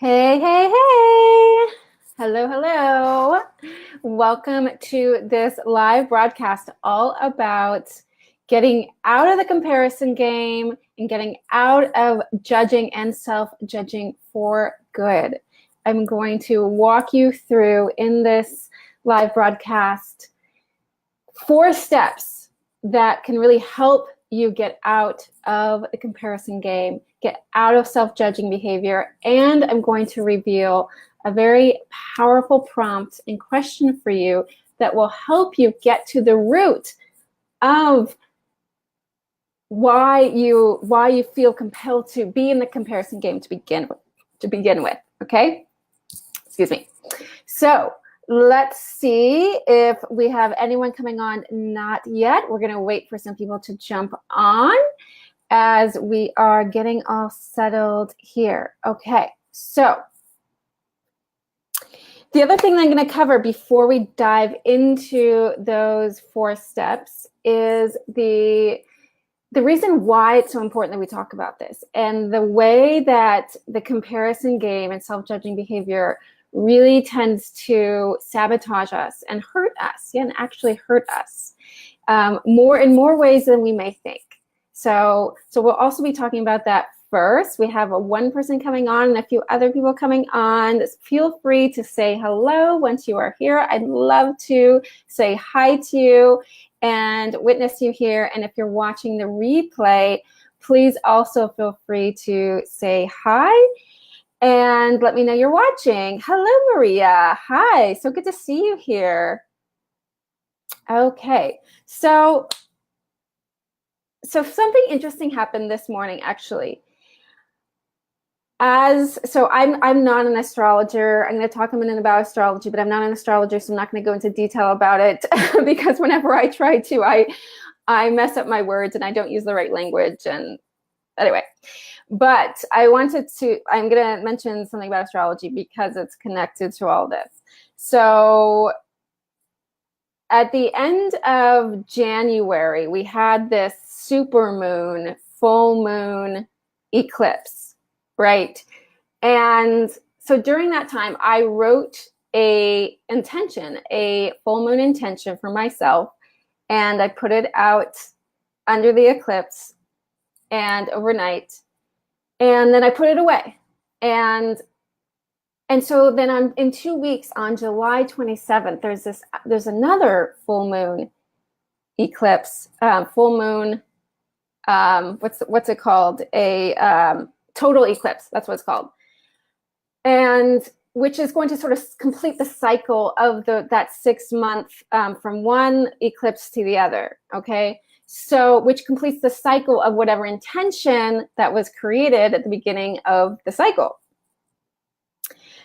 Hey, hey, hey. Hello, hello. Welcome to this live broadcast all about getting out of the comparison game and getting out of judging and self-judging for good. I'm going to walk you through in this live broadcast 4 steps that can really help you get out of the comparison game, get out of self-judging behavior, and I'm going to reveal a very powerful prompt and question for you that will help you get to the root of why you feel compelled to be in the comparison game to begin with, okay? Excuse me. So let's see if we have anyone coming on. Not yet. We're going to wait for some people to jump on as we are getting all settled here. Okay, so the other thing that I'm going to cover before we dive into those 4 steps is the reason why it's so important that we talk about this, and the way that the comparison game and self-judging behavior really tends to sabotage us and hurt us, and actually hurt us in more ways than we may think. So we'll also be talking about that first. We have one person coming on and a few other people coming on. Feel free to say hello once you are here. I'd love to say hi to you and witness you here. And if you're watching the replay, please also feel free to say hi and let me know you're watching. Hello, Maria. Hi, so good to see you here. Okay, so something interesting happened this morning, actually. So I'm not an astrologer. I'm going to talk a minute about astrology, but I'm not an astrologer, so I'm not going to go into detail about it because whenever I try to, I mess up my words and I don't use the right language. And anyway, but I'm going to mention something about astrology because it's connected to all this. So at the end of January, we had this supermoon, full moon eclipse, right? And so during that time, I wrote a full moon intention for myself, and I put it out under the eclipse and overnight, and then I put it away. And so then in 2 weeks, on July 27th, there's another full moon eclipse, full moon, what's it called? A total eclipse, that's what it's called. And which is going to sort of complete the cycle of that 6 month from one eclipse to the other, okay? So, which completes the cycle of whatever intention that was created at the beginning of the cycle.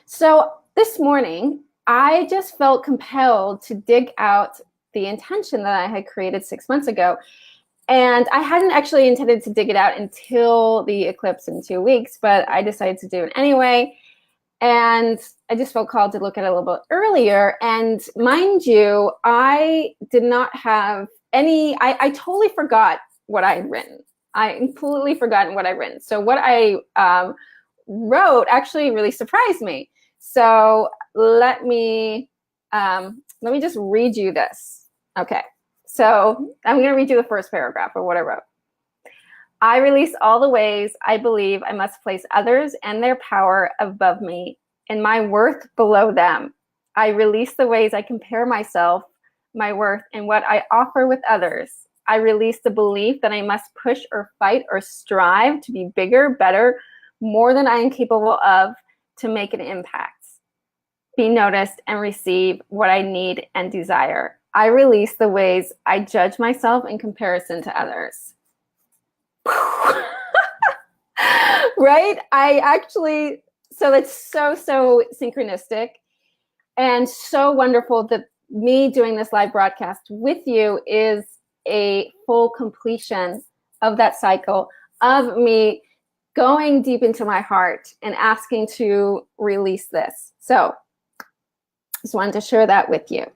So this morning, I just felt compelled to dig out the intention that I had created 6 months ago. And I hadn't actually intended to dig it out until the eclipse in 2 weeks, but I decided to do it anyway. And I just felt called to look at it a little bit earlier. And mind you, I did not have I totally forgot what I had written. I completely forgotten what I'd written. So what I wrote actually really surprised me. So let me just read you this. Okay, so I'm going to read you the first paragraph of what I wrote. I release all the ways I believe I must place others and their power above me and my worth below them. I release the ways I compare myself, my worth, and what I offer with others. I release the belief that I must push or fight or strive to be bigger, better, more than I am capable of to make an impact, be noticed, and receive what I need and desire. I release the ways I judge myself in comparison to others. Right? So it's so synchronistic and so wonderful that me doing this live broadcast with you is a full completion of that cycle of me going deep into my heart and asking to release this. So just wanted to share that with you.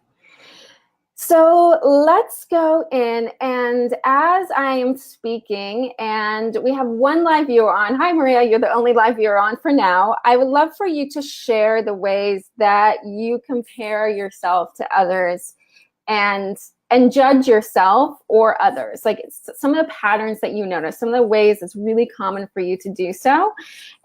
So let's go in, and as I am speaking, and we have one live viewer on. Hi, Maria, you're the only live viewer on for now. I would love for you to share the ways that you compare yourself to others and judge yourself or others. Like some of the patterns that you notice, some of the ways it's really common for you to do so.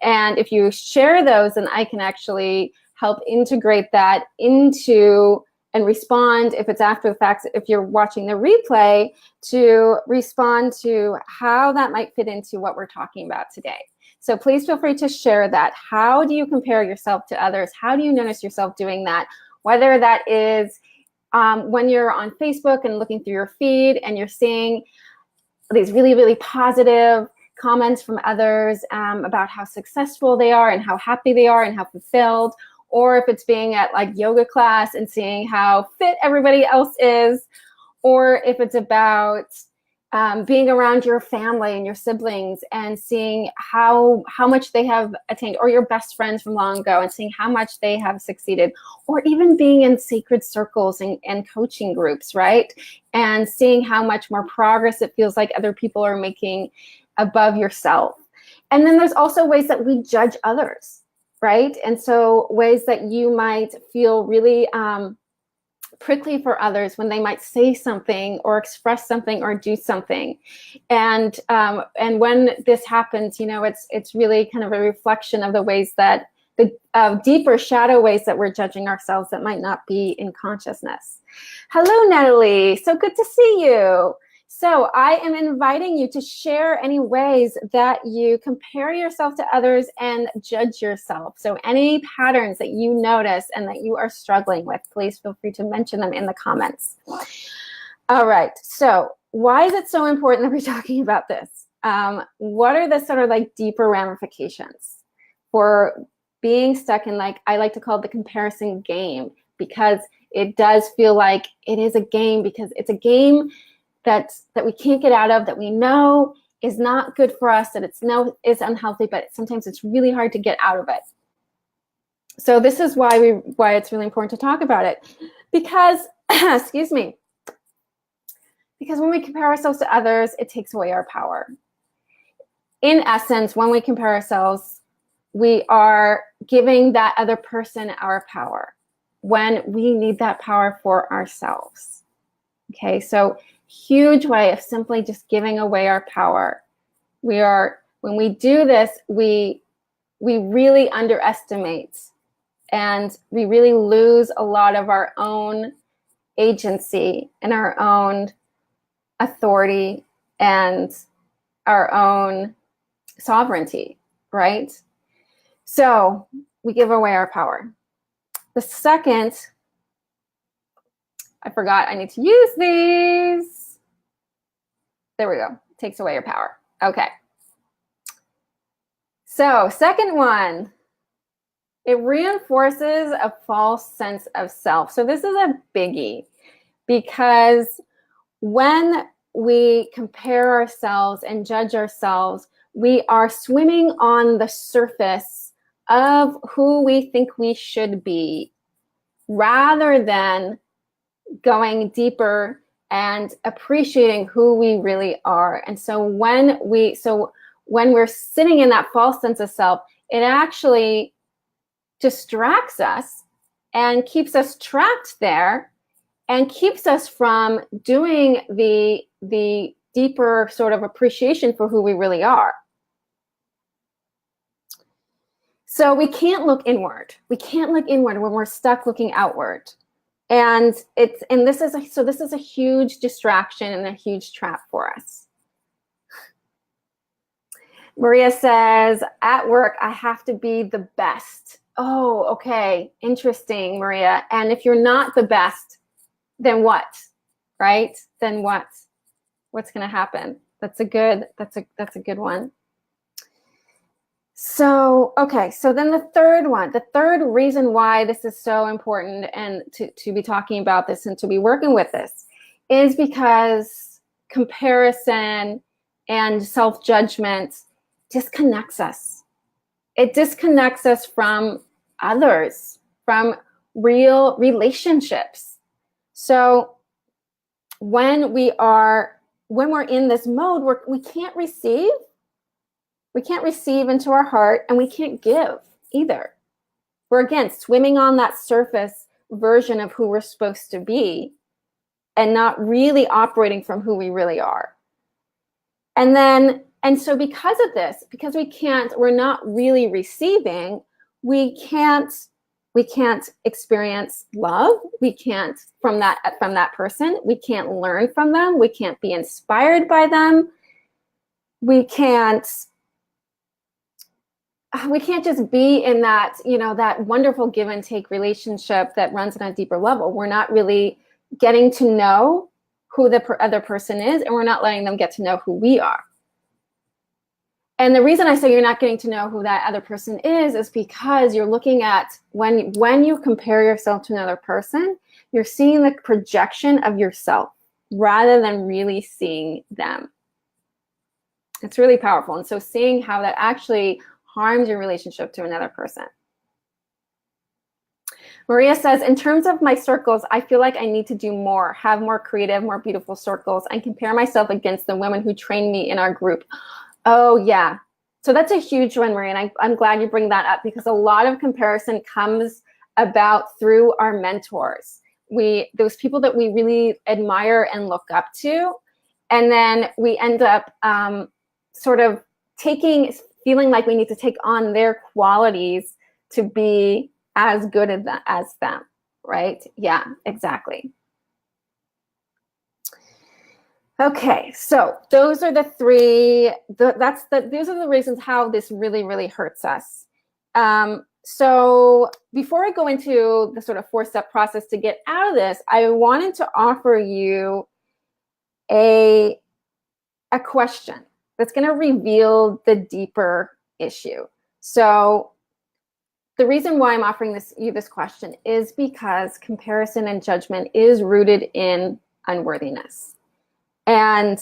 And if you share those, then I can actually help integrate that into and respond, if it's after the fact, if you're watching the replay, to respond to how that might fit into what we're talking about today. So please feel free to share that. How do you compare yourself to others? How do you notice yourself doing that? Whether that is when you're on Facebook and looking through your feed and you're seeing these really, really positive comments from others about how successful they are and how happy they are and how fulfilled, or if it's being at like yoga class and seeing how fit everybody else is, or if it's about being around your family and your siblings and seeing how much they have attained, or your best friends from long ago and seeing how much they have succeeded, or even being in sacred circles and coaching groups, right? And seeing how much more progress it feels like other people are making above yourself. And then there's also ways that we judge others, right? And so ways that you might feel really prickly for others when they might say something or express something or do something. And when this happens, you know, it's really kind of a reflection of the ways that the deeper shadow ways that we're judging ourselves that might not be in consciousness. Hello, Natalie. So good to see you. So I am inviting you to share any ways that you compare yourself to others and judge yourself. So any patterns that you notice and that you are struggling with, please feel free to mention them in the comments. All right, so why is it so important that we're talking about this? What are the sort of like deeper ramifications for being stuck in, like, I like to call it the comparison game, because it does feel like it is a game, because it's a game that we can't get out of, that we know is not good for us, that is unhealthy, but sometimes it's really hard to get out of it. So this is why it's really important to talk about it, because excuse me, because when we compare ourselves to others, it takes away our power. In essence, when we compare ourselves, we are giving that other person our power when we need that power for ourselves. Okay, so huge way of simply just giving away our power. When we do this, we really underestimate and we really lose a lot of our own agency and our own authority and our own sovereignty, right? So we give away our power. The second, I forgot I need to use these. There we go. Takes away your power. Okay. So second one, it reinforces a false sense of self. So this is a biggie, because when we compare ourselves and judge ourselves, we are swimming on the surface of who we think we should be, rather than going deeper and appreciating who we really are. And so when we're sitting in that false sense of self, it actually distracts us and keeps us trapped there and keeps us from doing the deeper sort of appreciation for who we really are. So we can't look inward. We can't look inward when we're stuck looking outward. And this is a huge distraction and a huge trap for us. Maria says, at work, I have to be the best. Oh, okay, interesting, Maria. And if you're not the best, then what? Right? Then what? What's going to happen? That's a good one. So, okay, so then the third reason why this is so important and to be talking about this and to be working with this is because comparison and self-judgment disconnects us. It disconnects us from others, from real relationships. So when we're in this mode, we can't receive. We can't receive into our heart, and we can't give either. We're, again, swimming on that surface version of who we're supposed to be and not really operating from who we really are. And so because of this, because we're not really receiving, we can't experience love. We can't from that person. We can't learn from them. We can't be inspired by them. We can't just be in that, that wonderful give and take relationship that runs on a deeper level. We're not really getting to know who the other person is, and we're not letting them get to know who we are. And the reason I say you're not getting to know who that other person is because you're looking at, when you compare yourself to another person, you're seeing the projection of yourself rather than really seeing them. It's really powerful. And so seeing how that actually harms your relationship to another person. Maria says, in terms of my circles, I feel like I need to do more, have more creative, more beautiful circles, and compare myself against the women who trained me in our group. Oh, yeah. So that's a huge one, Maria, and I'm glad you bring that up, because a lot of comparison comes about through our mentors. Those people that we really admire and look up to, and then we end up sort of feeling like we need to take on their qualities to be as good as them, right? Yeah, exactly. Okay, so those are the three. Those are the reasons how this really, really hurts us. So before I go into the sort of 4-step process to get out of this, I wanted to offer you a question that's going to reveal the deeper issue. So the reason why I'm offering you this question is because comparison and judgment is rooted in unworthiness. And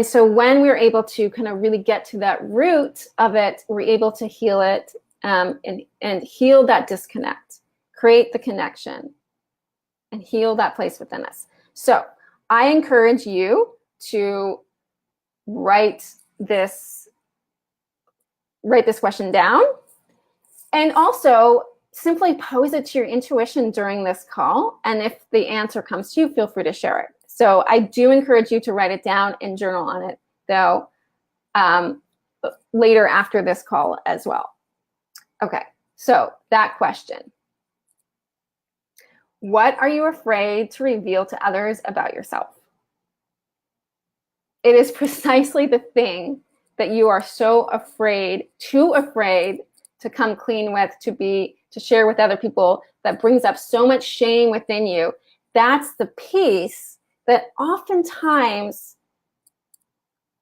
so when we're able to kind of really get to that root of it, we're able to heal it and heal that disconnect, create the connection, and heal that place within us. So I encourage you to write this question down, and also simply pose it to your intuition during this call. And if the answer comes to you, feel free to share it. So I do encourage you to write it down and journal on it, though, later after this call as well. Okay, so that question. What are you afraid to reveal to others about yourself? It is precisely the thing that you are so afraid to come clean with, to share with other people, that brings up so much shame within you. That's the piece that oftentimes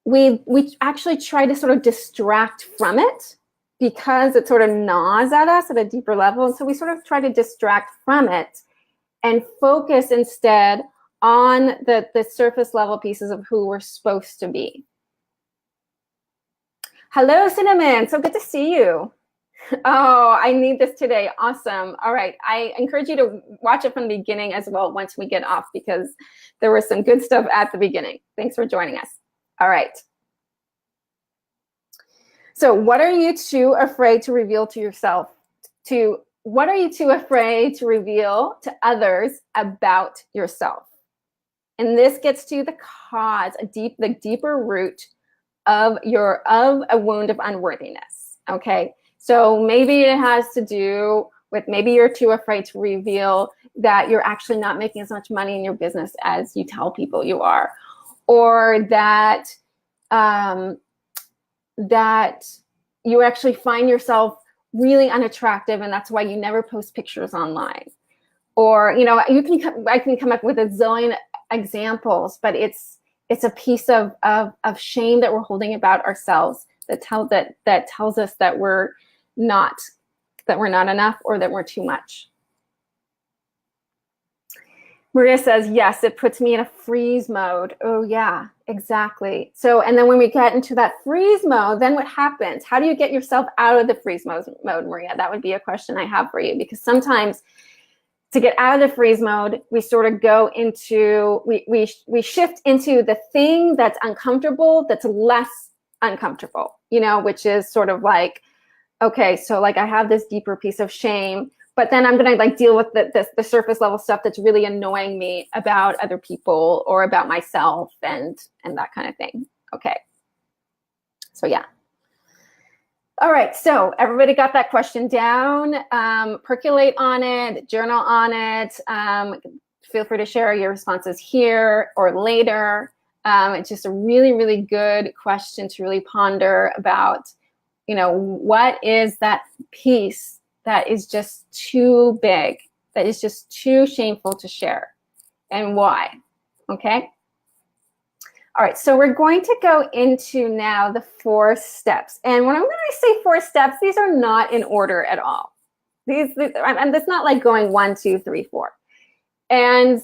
we actually try to sort of distract from it, because it sort of gnaws at us at a deeper level. And so we sort of try to distract from it and focus instead on the surface level pieces of who we're supposed to be. Hello, Cinnamon. So good to see you. Oh, I need this today. Awesome. All right. I encourage you to watch it from the beginning as well once we get off, because there was some good stuff at the beginning. Thanks for joining us. All right. So what are you too afraid to reveal to yourself? What are you too afraid to reveal to others about yourself? And this gets to the cause, the deeper root of a wound of unworthiness. Okay. So maybe it has to do with, maybe you're too afraid to reveal that you're actually not making as much money in your business as you tell people you are, or that that you actually find yourself really unattractive, and that's why you never post pictures online. Or, I can come up with a zillion examples, but it's a piece of shame that we're holding about ourselves that tells us that we're not enough, or that we're too much. Maria says, yes, it puts me in a freeze mode. Oh yeah, exactly. So, and then when we get into that freeze mode, then what happens? How do you get yourself out of the freeze mode, Maria? That would be a question I have for you, because sometimes to get out of the freeze mode, we sort of go into, we shift into the thing that's uncomfortable, that's less uncomfortable, you know, which is sort of like, okay, so like I have this deeper piece of shame, but then I'm gonna like deal with the surface level stuff that's really annoying me about other people or about myself and that kind of thing. Okay, so yeah. All right, so everybody got that question down. Percolate on it, journal on it. Feel free to share your responses here or later. It's just a really, really good question to really ponder about, you know, what is that piece that is just too big, that is just too shameful to share, and why, okay? All right, so we're going to go into now the 4 steps. And when I say 4 steps, these are not in order at all. And it's not like going 1, 2, 3, 4. And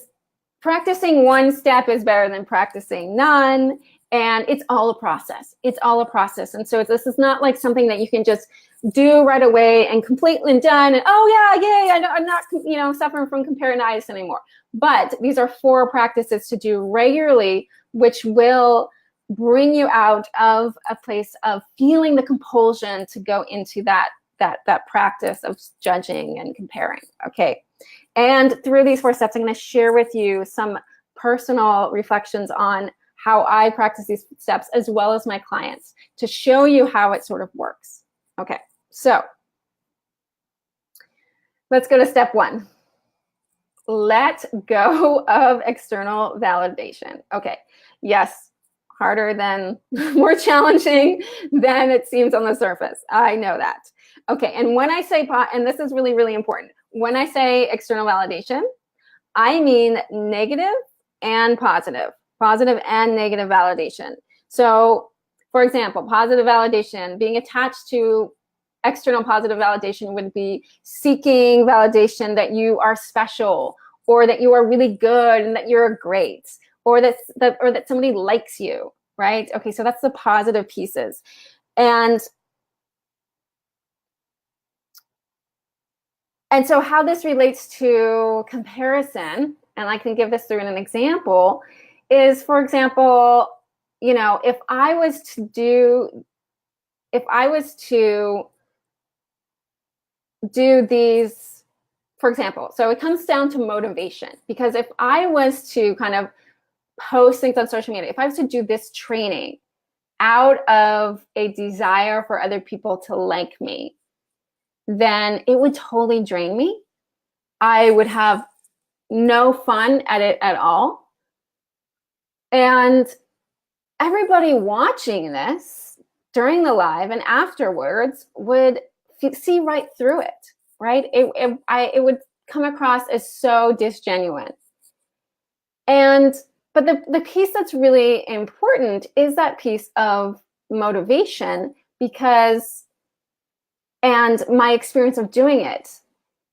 practicing 1 step is better than practicing none. And it's all a process. It's all a process. And so this is not like something that you can just do right away and completely done. And oh yeah, yay! I'm not, you know, suffering from comparinitis anymore. But these are 4 practices to do regularly, which will bring you out of a place of feeling the compulsion to go into that practice of judging and comparing. Okay, and through these 4 steps, I'm going to share with you some personal reflections on how I practice these steps, as well as my clients, to show you how it sort of works. Okay, so let's go to step 1. Let go of external validation. Okay, yes, harder than, more challenging than it seems on the surface. I know that. Okay, and when I say, and this is really, really important, when I say external validation, I mean negative and positive and negative validation. So, for example, positive validation, being attached to external positive validation would be seeking validation that you are special, or that you are really good and that you're great, or that somebody likes you, right? Okay, so that's the positive pieces. And so how this relates to comparison, and I can give this through an example, is, for example, you know, if I was to do these, for example, so it comes down to motivation, because if I was to kind of post things on social media, if I was to do this training out of a desire for other people to like me, then it would totally drain me. I would have no fun at it at all. And everybody watching this during the live and afterwards would see right through it, right? It would come across as so disgenuine. But the piece that's really important is that piece of motivation, because, and my experience of doing it,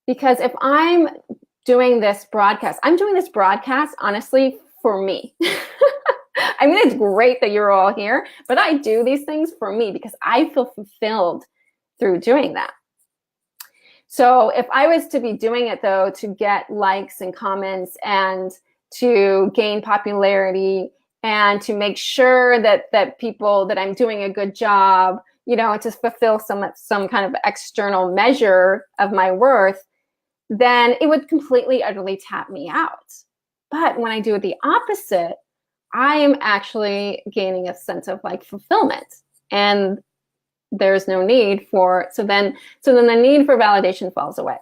because if I'm doing this broadcast, honestly for me. I mean, it's great that you're all here, but I do these things for me because I feel fulfilled through doing that. So if I was to be doing it, though, to get likes and comments and to gain popularity and to make sure that people, that I'm doing a good job, you know, to fulfill some kind of external measure of my worth, then it would completely, utterly tap me out. But when I do the opposite, I am actually gaining a sense of like fulfillment, and there's no need for, so then the need for validation falls away.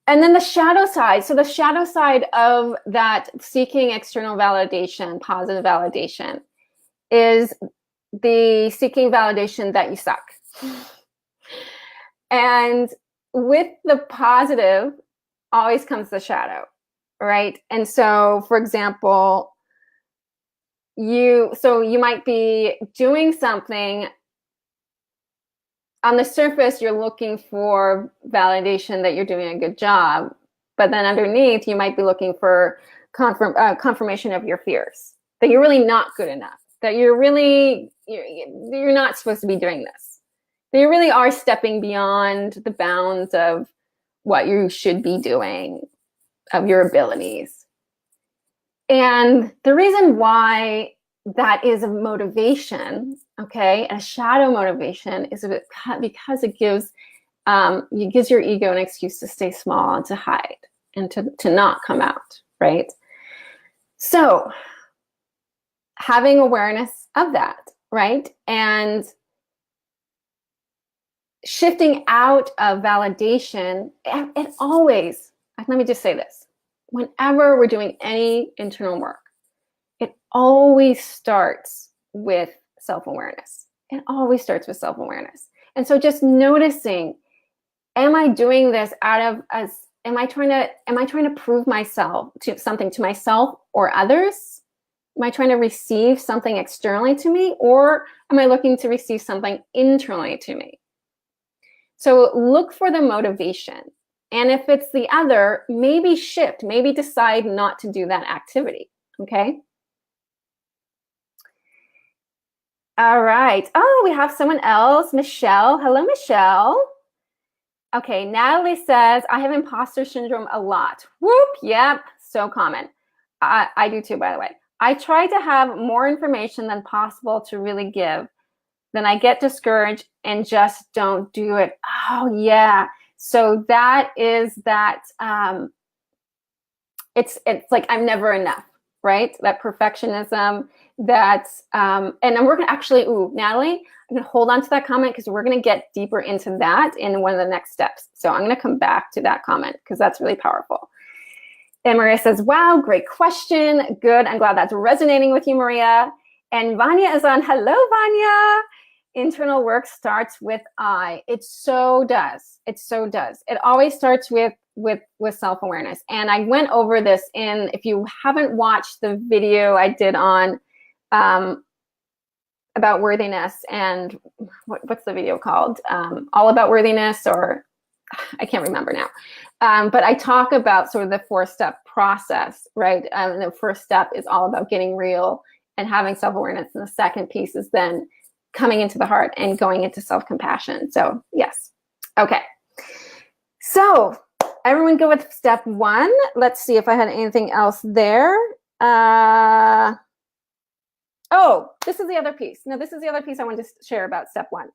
And then the shadow side, so the shadow side of that seeking external validation, positive validation, is the seeking validation that you suck. And with the positive always comes the shadow, right? And so, for example, you might be doing something. On the surface, you're looking for validation that you're doing a good job, but then underneath, you might be looking for confirmation of your fears, that you're really not good enough, that you're not supposed to be doing this, that you really are stepping beyond the bounds of what you should be doing, of your abilities. And the reason why that is a motivation, okay, a shadow motivation, is because it gives your ego an excuse to stay small and to hide and to not come out, right? So having awareness of that, right? And shifting out of validation, it always, let me just say this, whenever we're doing any internal work, it always starts with self-awareness. It always starts with self-awareness. And so just noticing, am I doing this am I trying to prove myself to something to myself or others? Am I trying to receive something externally to me, or am I looking to receive something internally to me? So look for the motivation. And if it's the other, maybe shift, maybe decide not to do that activity, okay? All right. Oh, we have someone else, Michelle. Hello, Michelle. Okay, Natalie says, I have imposter syndrome a lot. Whoop, yep, so common. I do too, by the way. I try to have more information than possible to really give. Then I get discouraged and just don't do it. Oh, yeah. So that is that, it's like I'm never enough, right? That perfectionism, that's, and we're gonna actually, Natalie, I'm gonna hold on to that comment because we're gonna get deeper into that in one of the next steps. So I'm gonna come back to that comment because that's really powerful. And Maria says, wow, great question. Good, I'm glad that's resonating with you, Maria. And Vanya is on, hello, Vanya. Internal work starts with I. It so does. It so does. It always starts with self-awareness. And I went over this if you haven't watched the video I did on about worthiness, and what's the video called? All About Worthiness, or I can't remember now. But I talk about sort of the 4-step process, right? The first step is all about getting real and having self-awareness. And the second piece is then coming into the heart and going into self-compassion. So yes. Okay. So everyone go with step 1. Let's see if I had anything else there. Oh, this is the other piece. No, this is the other piece I wanted to share about step 1.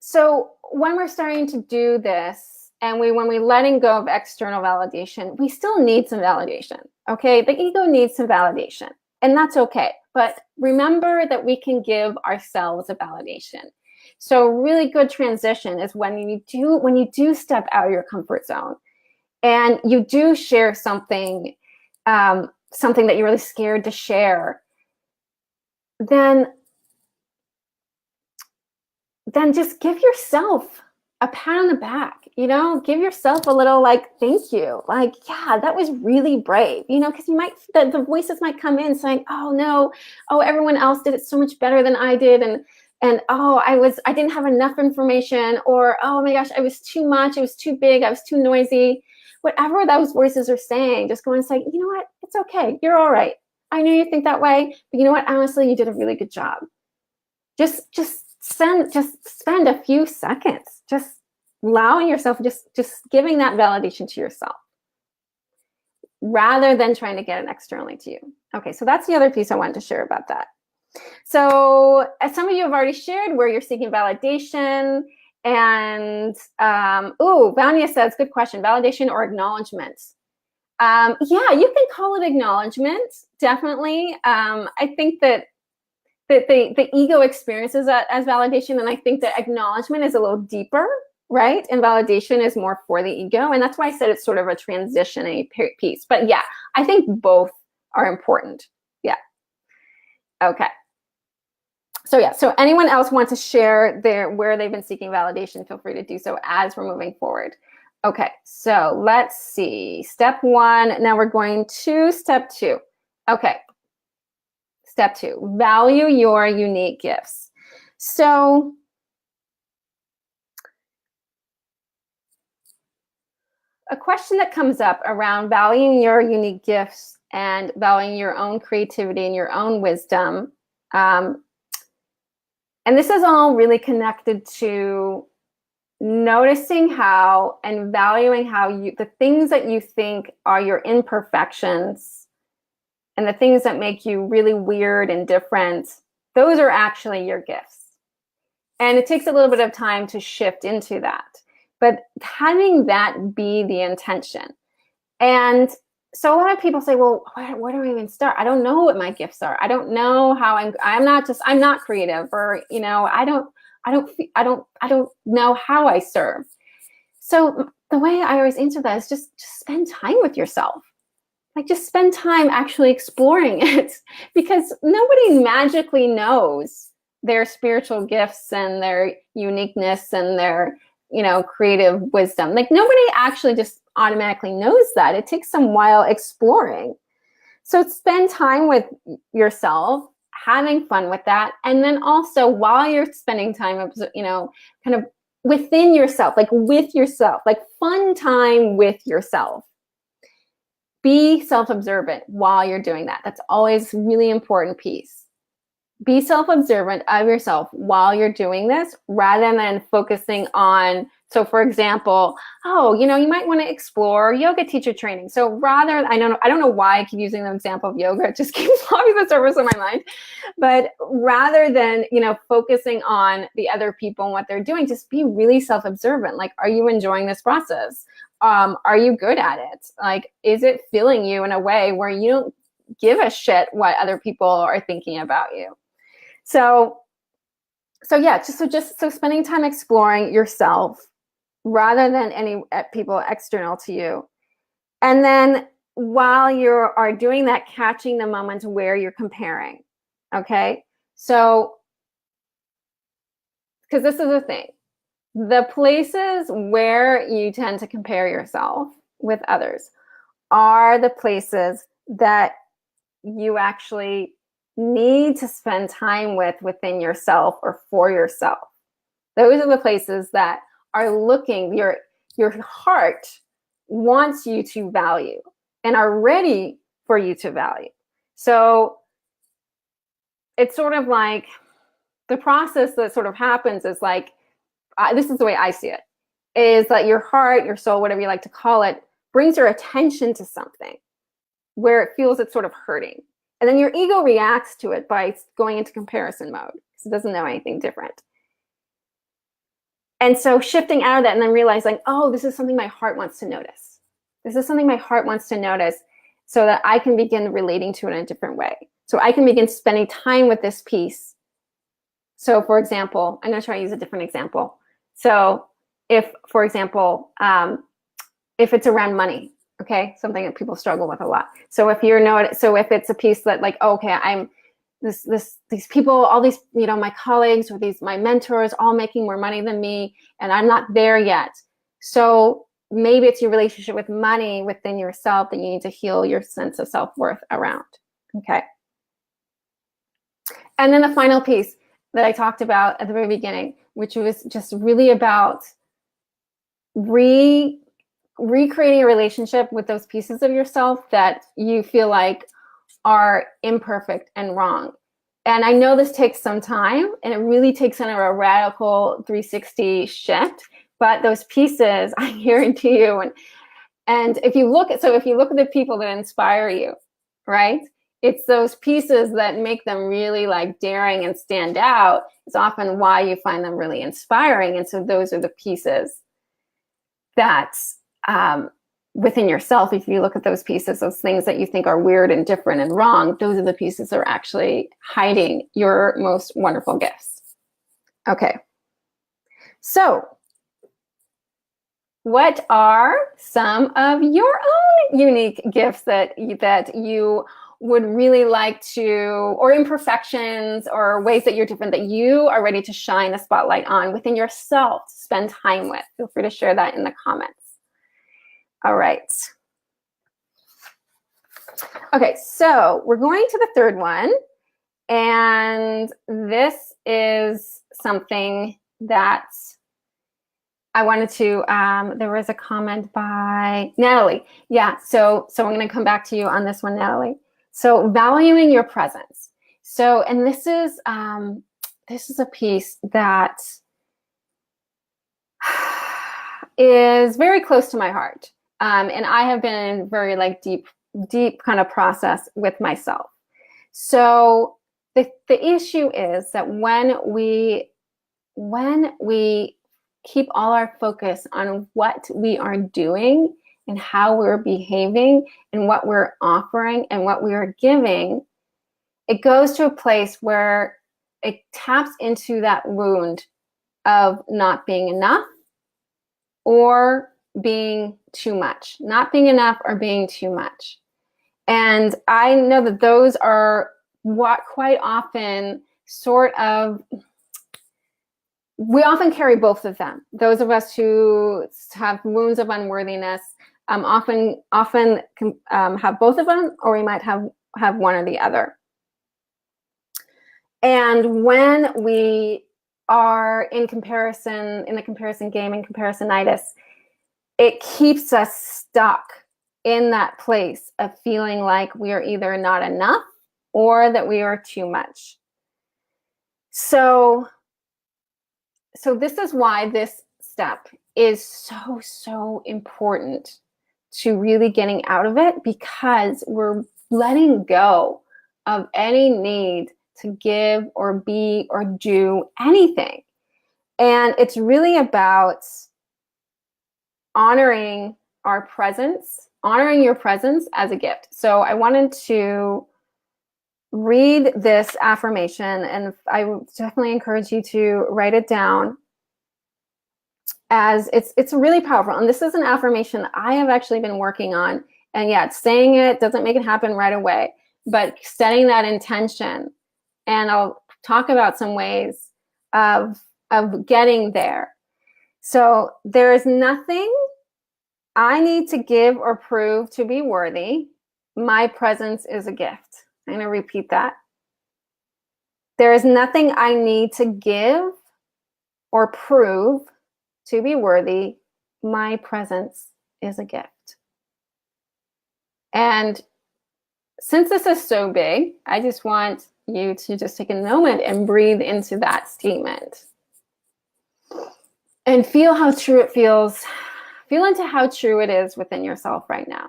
So when we're starting to do this, and when we're letting go of external validation, we still need some validation, okay? The ego needs some validation, and that's okay. But remember that we can give ourselves a validation. So really good transition is when you do step out of your comfort zone, and you do share something, something that you're really scared to share, then just give yourself a pat on the back, give yourself a little thank you. Yeah, that was really brave, because the voices might come in saying, oh no, oh, everyone else did it so much better than I did. And oh, I didn't have enough information, or, oh my gosh, I was too much. It was too big. I was too noisy. Whatever those voices are saying, just go and say, you know what? It's okay. You're all right. I know you think that way, but you know what? Honestly, you did a really good job. Just spend a few seconds just allowing yourself, just giving that validation to yourself rather than trying to get it externally to you. Okay, so that's the other piece I wanted to share about that. So as some of you have already shared where you're seeking validation, and Vanya says, good question, validation or acknowledgement. Yeah, you can call it acknowledgement, definitely. I think that the ego experiences that as validation, and I think that acknowledgement is a little deeper, right? And validation is more for the ego, and that's why I said it's sort of a transitioning piece. But yeah, I think both are important. Yeah. Okay. So yeah, so anyone else want to share where they've been seeking validation, feel free to do so as we're moving forward. Okay, so let's see. Step 1, now we're going to step 2. Okay. Step 2, value your unique gifts. So a question that comes up around valuing your unique gifts and valuing your own creativity and your own wisdom, and this is all really connected to noticing how and valuing how the things that you think are your imperfections and the things that make you really weird and different, those are actually your gifts. And it takes a little bit of time to shift into that, but having that be the intention. And so a lot of people say, well, where do I even start? I don't know what my gifts are. I don't know how I'm not creative, or, you know, I don't know how I serve. So the way I always answer that is just spend time with yourself. Like, just spend time actually exploring it, because nobody magically knows their spiritual gifts and their uniqueness and their, you know, creative wisdom. Like, nobody actually just automatically knows that. It takes some while exploring. So spend time with yourself, having fun with that. And then also, while you're spending time, you know, kind of within yourself, like with yourself, like fun time with yourself. Be self-observant while you're doing that. That's always a really important piece. Be self-observant of yourself while you're doing this, rather than focusing on, so for example, oh, you know, you might want to explore yoga teacher training. So rather, I don't know why I keep using the example of yoga. It just keeps popping the surface in my mind. But rather than, you know, focusing on the other people and what they're doing, just be really self-observant. Like, are you enjoying this process? Are you good at it? Like, is it filling you in a way where you don't give a shit what other people are thinking about you? So yeah, just spending time exploring yourself rather than any people external to you. And then while you are doing that, catching the moment where you're comparing. Okay, so because this is the thing, the places where you tend to compare yourself with others are the places that you actually need to spend time with within yourself or for yourself. Those are the places that are looking, your heart wants you to value and are ready for you to value. So it's sort of like the process that sort of happens is like, this is the way I see it, is that your heart, your soul, whatever you like to call it, brings your attention to something where it feels it's sort of hurting. And then your ego reacts to it by going into comparison mode because it doesn't know anything different. And so shifting out of that and then realizing, oh, this is something my heart wants to notice. This is something my heart wants to notice, so that I can begin relating to it in a different way. So I can begin spending time with this piece. So for example, I'm going to try to use a different example. So if, for example, if it's around money, okay, something that people struggle with a lot. So if if it's a piece that like, oh, okay, I'm these people, all these, you know, my colleagues or my mentors, all making more money than me, and I'm not there yet. So maybe it's your relationship with money within yourself that you need to heal your sense of self-worth around. Okay. And then the final piece that I talked about at the very beginning, which was just really about recreating a relationship with those pieces of yourself that you feel like are imperfect and wrong. And I know this takes some time, and it really takes a radical 360 shift, but those pieces, I guarantee you, and if you look at the people that inspire you, right? It's those pieces that make them really like daring and stand out. It's often why you find them really inspiring. And so those are the pieces that within yourself, if you look at those pieces, those things that you think are weird and different and wrong, those are the pieces that are actually hiding your most wonderful gifts. Okay. So what are some of your own unique gifts that you would really like to, or imperfections or ways that you're different that you are ready to shine the spotlight on within yourself, to spend time with? Feel free to share that in the comments. All right. Okay, so we're going to the third one. And this is something that I wanted to, there was a comment by Natalie. Yeah, so I'm going to come back to you on this one, Natalie. So valuing your presence. So, and this is a piece that is very close to my heart. And I have been in very like deep kind of process with myself. So the issue is that when we keep all our focus on what we are doing and how we're behaving and what we're offering and what we are giving, it goes to a place where it taps into that wound of not being enough or being too much, not being enough or being too much. And I know that those are what quite often sort of, we often carry both of them. Those of us who have wounds of unworthiness often have both of them, or we might have one or the other. And when we are in the comparison game, in comparisonitis, it keeps us stuck in that place of feeling like we are either not enough or that we are too much. So this is why this step is so important to really getting out of it, because we're letting go of any need to give or be or do anything. And it's really about honoring our presence, honoring your presence as a gift. So I wanted to read this affirmation, and I would definitely encourage you to write it down, as it's really powerful. And this is an affirmation I have actually been working on. And yeah, saying it doesn't make it happen right away, but setting that intention. And I'll talk about some ways of getting there. So there is nothing I need to give or prove to be worthy. My presence is a gift. I'm going to repeat that. There is nothing I need to give or prove to be worthy. My presence is a gift. And since this is so big, I just want you to just take a moment and breathe into that statement. And feel how true it feels. Feel into how true it is within yourself right now.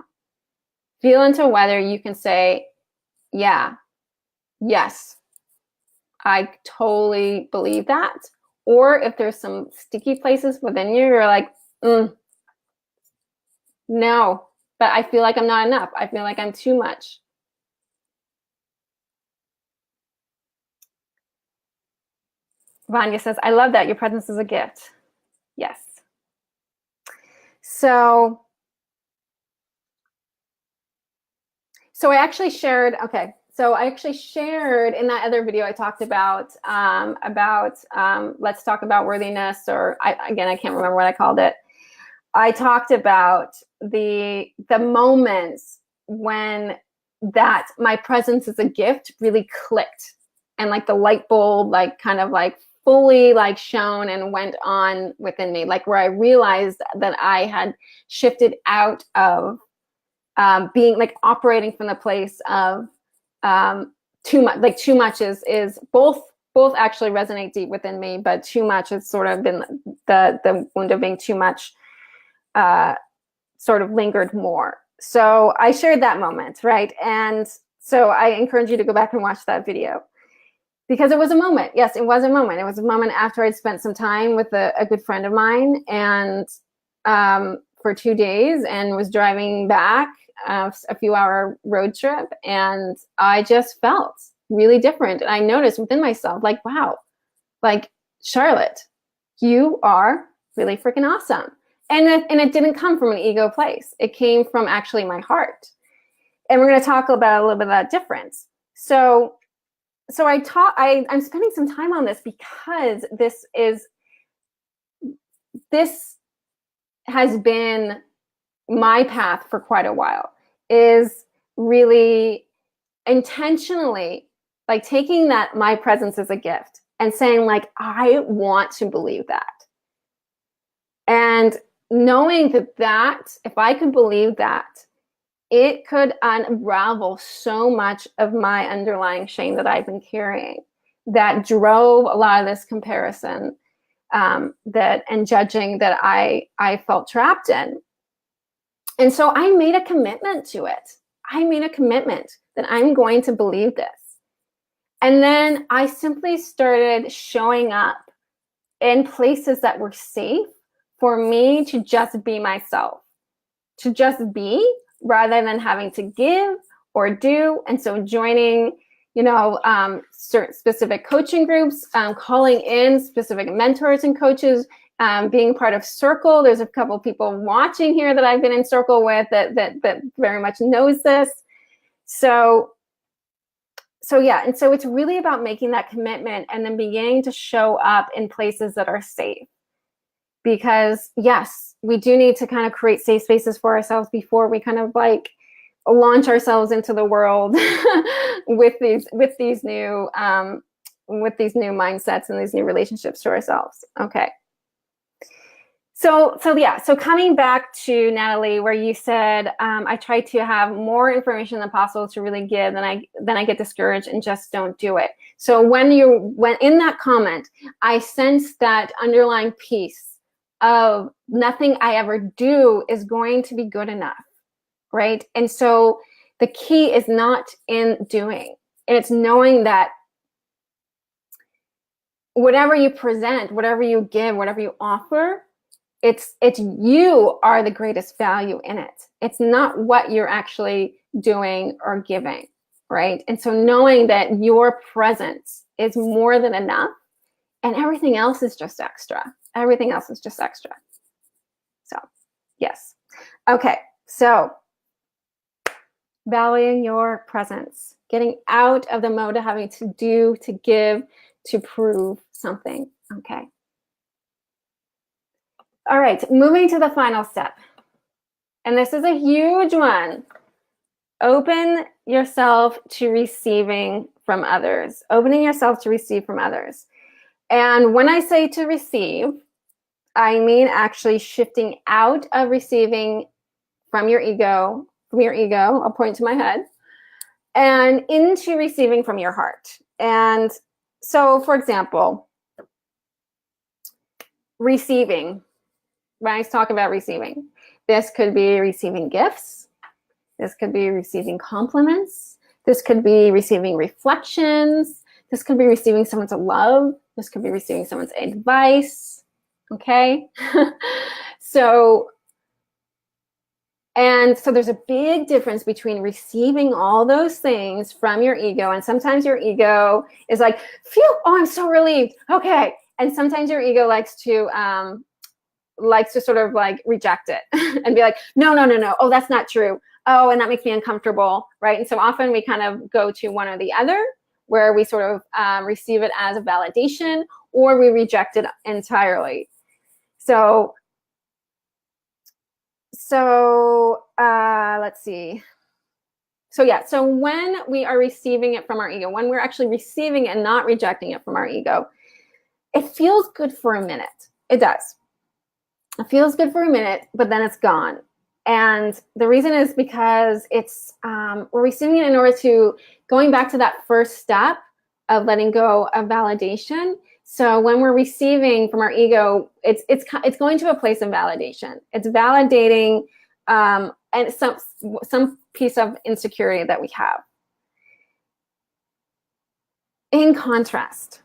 Feel into whether you can say, yeah, yes, I totally believe that. Or if there's some sticky places within you, you're like, no, but I feel like I'm not enough. I feel like I'm too much. Vanya says, I love that. Your presence is a gift. Yes. So I actually shared, so I actually shared in that other video, I talked about let's talk about worthiness, or I can't remember what I called it. I talked about the moments when that my presence is a gift really clicked, and like the light bulb, like kind of like fully like shone and went on within me, like where I realized that I had shifted out of being like operating from the place of too much. Like too much is both actually resonate deep within me, but too much has sort of been the wound of being too much sort of lingered more. So I shared that moment, right? And so I encourage you to go back and watch that video, because it was a moment. Yes, it was a moment. It was a moment after I'd spent some time with a good friend of mine, and for 2 days, and was driving back a few hour road trip, and I just felt really different. And I noticed within myself, like, wow, like, Charlotte, you are really freaking awesome. And it didn't come from an ego place. It came from actually my heart. And we're going to talk about a little bit of that difference. So I'm spending some time on this because this has been my path for quite a while, is really intentionally like taking that my presence is a gift and saying, like, I want to believe that. And knowing that if I could believe that, it could unravel so much of my underlying shame that I've been carrying, that drove a lot of this comparison, and judging that I felt trapped in. And so I made a commitment to it. I made a commitment that I'm going to believe this. And then I simply started showing up in places that were safe for me to just be myself, to just be, rather than having to give or do. And so joining, certain specific coaching groups, calling in specific mentors and coaches, being part of Circle. There's a couple people watching here that I've been in Circle with that very much knows this. So yeah, and so it's really about making that commitment and then beginning to show up in places that are safe. Because yes, we do need to kind of create safe spaces for ourselves before we kind of like launch ourselves into the world with these new mindsets and these new relationships to ourselves. Okay. So coming back to Natalie, where you said, I try to have more information than possible to really give, then I get discouraged and just don't do it. So when in that comment, I sense that underlying piece of nothing I ever do is going to be good enough, right? And so the key is not in doing. It's knowing that whatever you present, whatever you give, whatever you offer, it's you are the greatest value in it. It's not what you're actually doing or giving, right? And so knowing that your presence is more than enough and everything else is just extra. Everything else is just extra. So, yes. Okay, so valuing your presence, getting out of the mode of having to do, to give, to prove something, okay? All right, moving to the final step. And this is a huge one. Open yourself to receiving from others. Opening yourself to receive from others. And when I say to receive, I mean actually shifting out of receiving from your ego, I'll point to my head, and into receiving from your heart. And so, for example, receiving. When I talk about receiving, this could be receiving gifts. This could be receiving compliments. This could be receiving reflections. This could be receiving someone's love. This could be receiving someone's advice. Okay? So there's a big difference between receiving all those things from your ego, and sometimes your ego is like, phew, oh, I'm so relieved. Okay. And sometimes your ego likes to sort of like reject it and be like, no. Oh, that's not true. Oh, and that makes me uncomfortable, right? And so often we kind of go to one or the other, where we sort of receive it as a validation or we reject it entirely. So let's see. So when we are receiving it from our ego, when we're actually receiving and not rejecting it from our ego, it feels good for a minute. It does. It feels good for a minute, but then it's gone. And the reason is because we're receiving it in order to, going back to that first step of letting go of validation. So when we're receiving from our ego, it's going to a place of validation. It's validating and some piece of insecurity that we have. In contrast,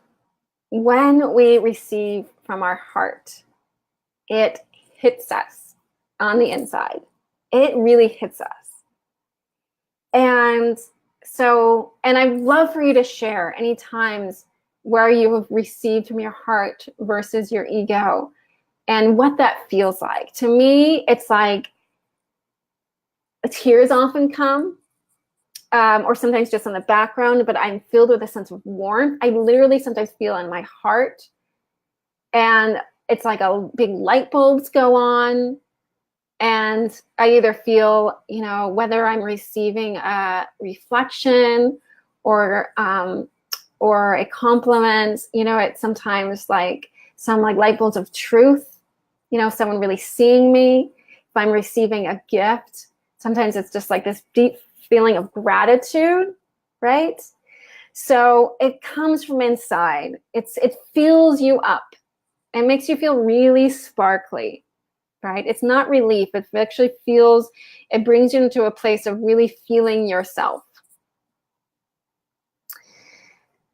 when we receive from our heart, it hits us on the inside. It really hits us. And I'd love for you to share any times where you have received from your heart versus your ego and what that feels like. To me, it's like tears often come, or sometimes just in the background, but I'm filled with a sense of warmth. I literally sometimes feel in my heart, and it's like a big light bulbs go on, and I either feel, whether I'm receiving a reflection or a compliment, it's sometimes like some like light bulbs of truth, someone really seeing me. If I'm receiving a gift, sometimes it's just like this deep feeling of gratitude, right? So it comes from inside. It fills you up. It makes you feel really sparkly, right? It's not relief. It actually feels, it brings you into a place of really feeling yourself.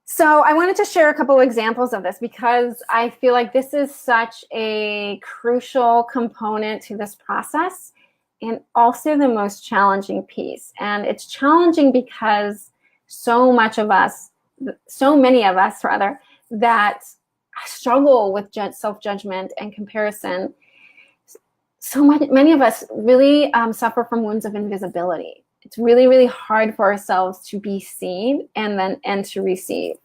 So I wanted to share a couple examples of this because I feel like this is such a crucial component to this process and also the most challenging piece. And it's challenging because so many of us rather, that struggle with self-judgment and comparison. Many of us really suffer from wounds of invisibility. It's really, really hard for ourselves to be seen and to receive.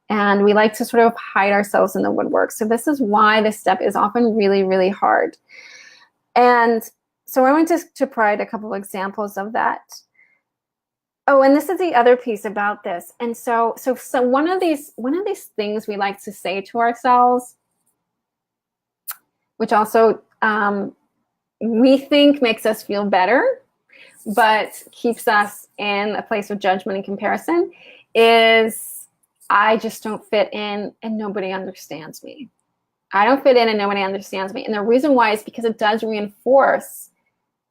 And we like to sort of hide ourselves in the woodwork. So this is why this step is often really, really hard. And so I wanted to provide a couple of examples of that. Oh, and this is the other piece about this. And so one of these things we like to say to ourselves, which also we think makes us feel better, but keeps us in a place of judgment and comparison, is I just don't fit in and nobody understands me. I don't fit in and nobody understands me. And the reason why is because it does reinforce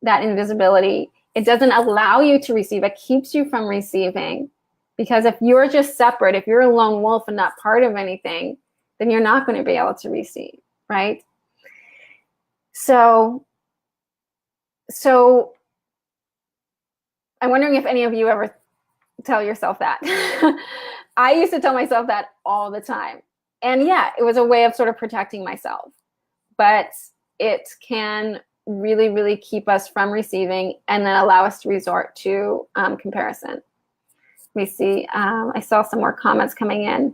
that invisibility. It doesn't allow you to receive. It keeps you from receiving. Because if you're just separate, if you're a lone wolf and not part of anything, then you're not going to be able to receive, right? So I'm wondering if any of you ever tell yourself that. I used to tell myself that all the time. And yeah, it was a way of sort of protecting myself. But it can really, really keep us from receiving and then allow us to resort to comparison. Let me see. I saw some more comments coming in.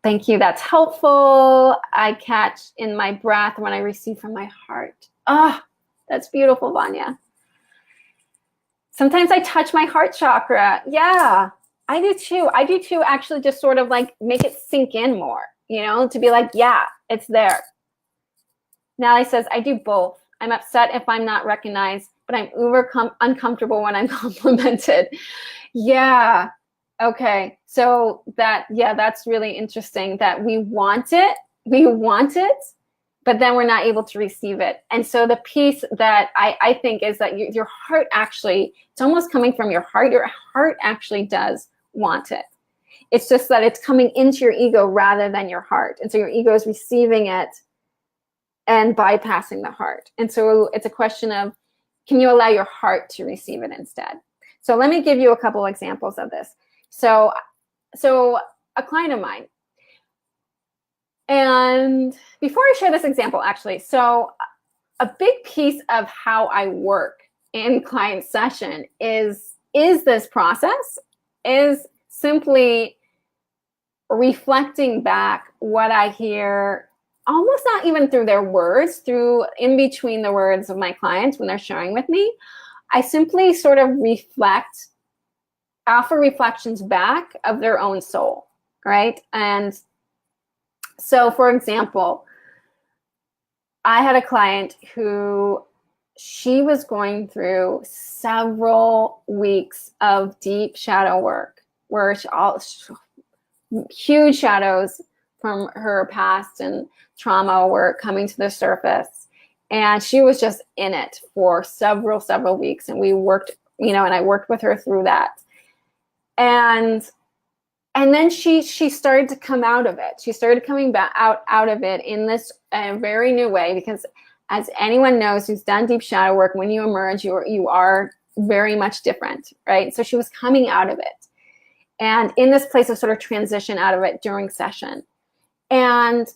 Thank you. That's helpful. I catch in my breath when I receive from my heart. Ah, oh, that's beautiful, Vanya. Sometimes I touch my heart chakra. Yeah, I do too. I do too, actually, just sort of like make it sink in more, you know, to be like, yeah, it's there. Nally says, I do both. I'm upset if I'm not recognized, but I'm uncomfortable when I'm complimented. Yeah. Okay. So that's really interesting that we want it, but then we're not able to receive it. And so the piece that I think is that your heart actually, it's almost coming from your heart. Your heart actually does want it. It's just that it's coming into your ego rather than your heart. And so your ego is receiving it and bypassing the heart. And so it's a question of, can you allow your heart to receive it instead? So let me give you a couple examples of this. So a client of mine, and before I share this example, actually, so a big piece of how I work in client session is this process, is simply reflecting back what I hear, almost not even through their words, through in between the words of my clients when they're sharing with me. I simply sort of offer reflections back of their own soul, right? And so, for example, I had a client who, she was going through several weeks of deep shadow work, where huge shadows from her past and trauma were coming to the surface. And she was just in it for several weeks. And we worked, and I worked with her through that. And then she started to come out of it. She started coming back out of it in this very new way, because as anyone knows who's done deep shadow work, when you emerge, you are very much different, right? So she was coming out of it, and in this place of sort of transition out of it during session. And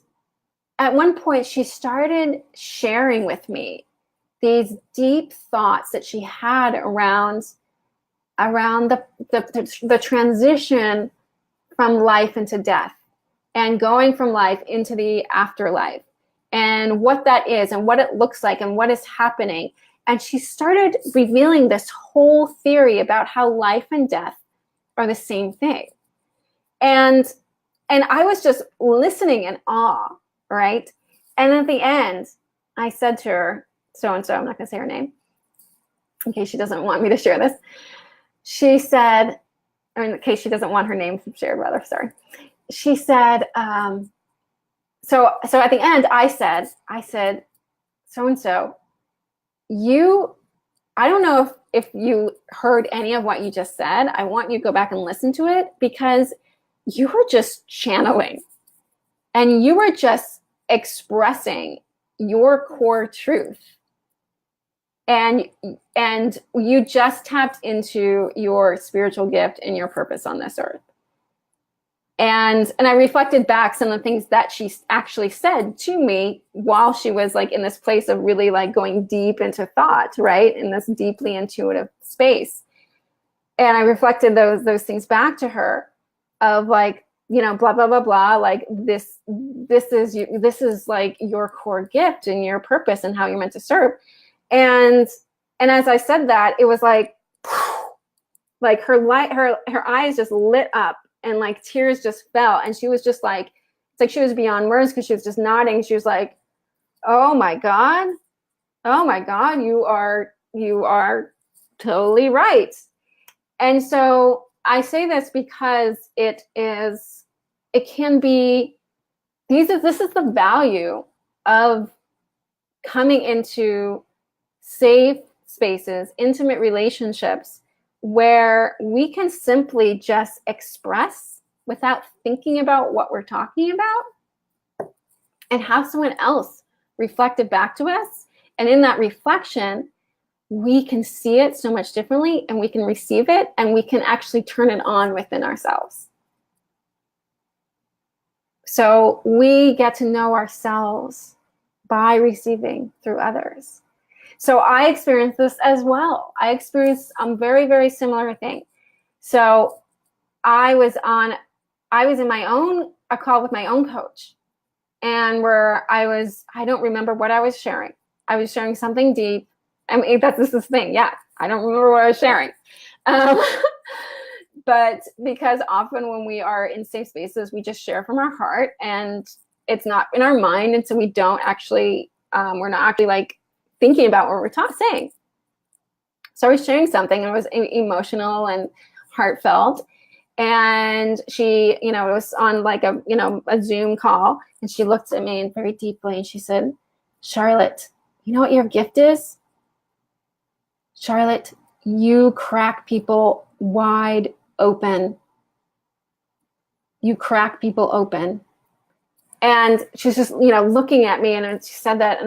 at one point, she started sharing with me these deep thoughts that she had around the transition from life into death, and going from life into the afterlife, and what that is and what it looks like and what is happening. And she started revealing this whole theory about how life and death are the same thing. And I was just listening in awe, right? And at the end, I said to her, so-and-so, I'm not going to say her name in case she doesn't want me to share this. She said, or in case she doesn't want her name shared, rather, sorry. She said, so at the end, I said, so-and-so, I don't know if you heard any of what you just said. I want you to go back and listen to it, because you were just channeling and you were just expressing your core truth. And you just tapped into your spiritual gift and your purpose on this earth. And I reflected back some of the things that she actually said to me while she was like in this place of really like going deep into thought, right? In this deeply intuitive space. And I reflected those things back to her of like, you know, blah, blah, blah, blah. Like this is like your core gift and your purpose and how you're meant to serve. And as I said that, it was like her eyes just lit up and like tears just fell. And she was just like, it's like she was beyond words, because she was just nodding. She was like, oh my God, you are totally right. And so I say this because this is the value of coming into safe spaces, intimate relationships, where we can simply just express without thinking about what we're talking about, and have someone else reflect it back to us. And in that reflection, we can see it so much differently, and we can receive it, and we can actually turn it on within ourselves. So we get to know ourselves by receiving through others. So I experienced this as well. I experienced a very, very similar thing. So I was in a call with my own coach, and I don't remember what I was sharing. I was sharing something deep. I mean, this is the thing. Yeah, I don't remember what I was sharing. But because often when we are in safe spaces, we just share from our heart, and it's not in our mind. And so we don't actually, we're not actually like thinking about what we're saying. So I was sharing something, and it was emotional and heartfelt. And she, you know, it was on like a Zoom call, and she looked at me and very deeply, and she said, Charlotte, you know what your gift is? Charlotte, you crack people wide open. You crack people open. And she's just, you know, looking at me, and she said that,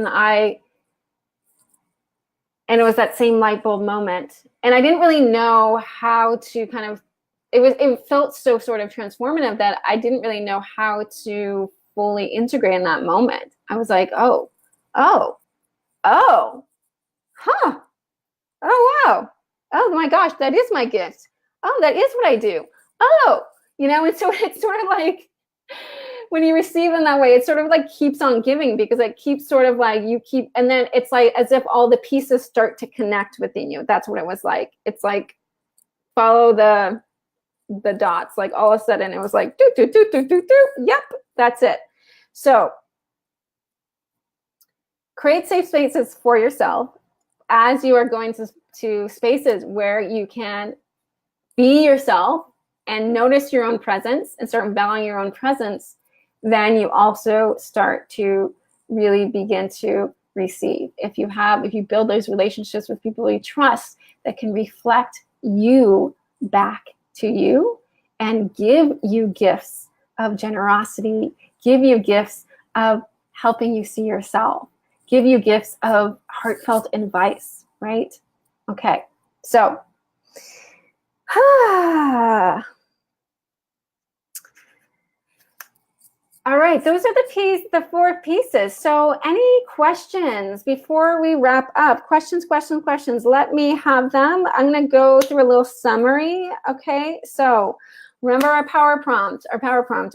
and it was that same light bulb moment. And I didn't really know how to kind of, it felt so sort of transformative that I didn't really know how to fully integrate in that moment. I was like, oh, huh, oh, wow. Oh my gosh, that is my gift. Oh, that is what I do. Oh, you know, and so it's sort of like, when you receive in that way, it sort of like keeps on giving, because it keeps sort of like and then it's like as if all the pieces start to connect within you. That's what it was like. It's like follow the dots. Like all of a sudden it was like, do, do, do, do, do, do. Yep, that's it. So create safe spaces for yourself as you are going to spaces where you can be yourself and notice your own presence and start valuing your own presence. Then you also start to really begin to receive. If you build those relationships with people you trust that can reflect you back to you and give you gifts of generosity, give you gifts of helping you see yourself, give you gifts of heartfelt advice, right? Okay, so all right, those are the 4 pieces. So any questions before we wrap up? Questions. Let me have them. I'm going to go through a little summary. Okay, so remember our power prompt.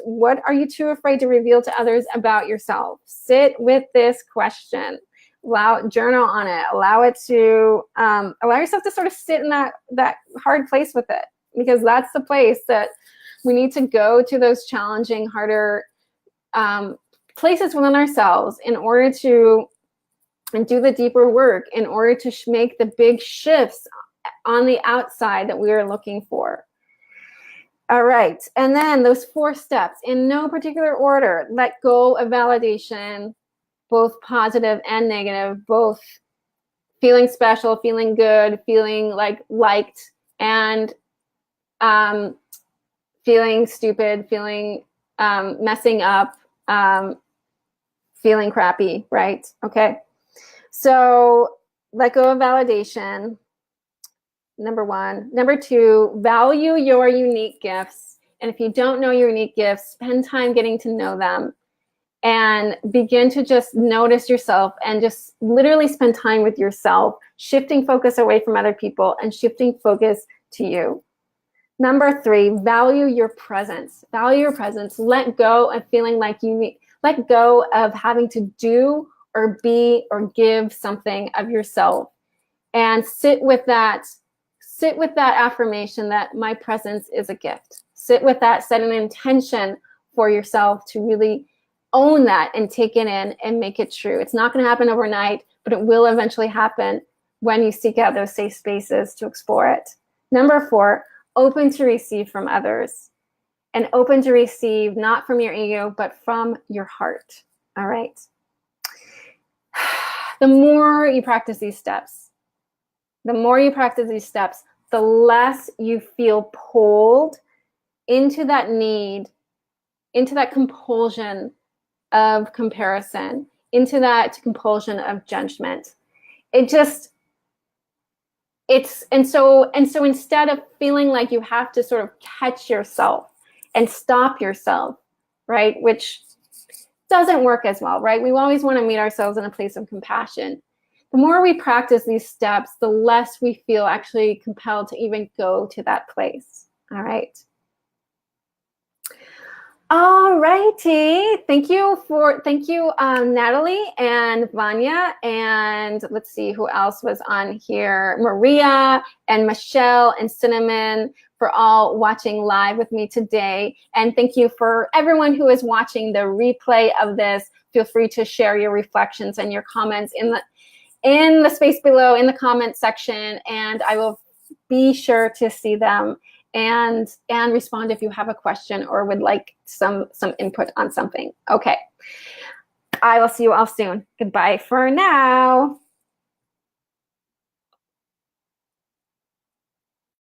What are you too afraid to reveal to others about yourself? Sit with this question. Journal on it. Allow yourself to sort of sit in that hard place with it, because that's the place that we need to go to, those challenging, harder places within ourselves in order to do the deeper work, in order to make the big shifts on the outside that we are looking for. All right. And then those 4 steps in no particular order. Let go of validation, both positive and negative, both feeling special, feeling good, feeling like liked, and feeling stupid, feeling messing up, feeling crappy, right? Okay. So let go of validation, number 1. Number 2, value your unique gifts. And if you don't know your unique gifts, spend time getting to know them and begin to just notice yourself and just literally spend time with yourself, shifting focus away from other people and shifting focus to you. Number 3, value your presence. Value your presence. Let go of feeling like you need, let go of having to do or be or give something of yourself, and sit with that affirmation that my presence is a gift. Sit with that, set an intention for yourself to really own that and take it in and make it true. It's not going to happen overnight, but it will eventually happen when you seek out those safe spaces to explore it. Number 4, open to receive from others, and open to receive not from your ego, but from your heart. All right. The more you practice these steps, the less you pull pulled into that need, into that compulsion of comparison, into that compulsion of judgment. And so instead of feeling like you have to sort of catch yourself and stop yourself, right, which doesn't work as well, right? We always want to meet ourselves in a place of compassion. The more we practice these steps, the less we feel actually compelled to even go to that place. All right. All righty. Thank you, Natalie and Vanya, and let's see who else was on here. Maria and Michelle and Cinnamon for all watching live with me today. And thank you for everyone who is watching the replay of this. Feel free to share your reflections and your comments in the space below in the comment section, and I will be sure to see them and respond if you have a question or would like some input on something. Okay. I will see you all soon. Goodbye for now.